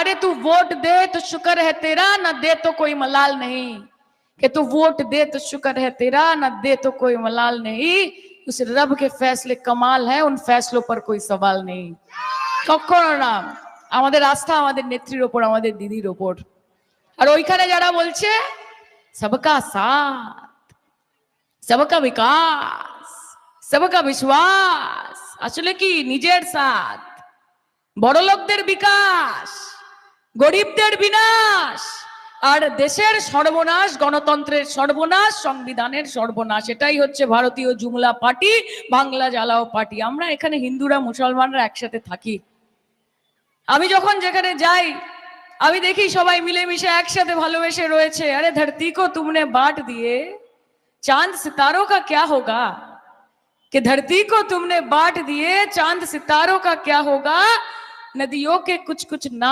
अरे तू वोट दे तो शुक्र है तेरा, न दे तो कोई मलाल नहीं। कि तू वोट दे तो शुक्र है तेरा, न दे तो कोई मलाल नहीं। उस रब के फैसले कमाल है, उन फैसलों पर कोई सवाल नहीं। কখনো না। আমাদের আস্থা আমাদের নেত্রীর ওপর, আমাদের দিদির ওপর। আর ওইখানে যারা বলছে सबका साथ, सबका विकास, सबका विश्वास, আসলে কি নিজের সাথ, বড়লোকদের বিকাশ, গরিবদের বিনাশ, আর দেশের সর্বনাশ, গণতন্ত্রের সর্বনাশ, সংবিধানের সর্বনাশ। এটাই হচ্ছে ভারতীয় জুমলা পার্টি, বাংলা জ্বালাও পার্টি। আমরা এখানে হিন্দুরা মুসলমানরা একসাথে থাকি। আমি যখন যেখানে যাই আমি দেখি সবাই মিলেমিশে একসাথে ভালোবেসে রয়েছে। আরে धरती को तुमने बांट दिए, चांद सितारों का क्या होगा? कि धरती को तुमने बांट दिए, चांद सितारों का क्या होगा? नदियों के कुछ कुछ नाम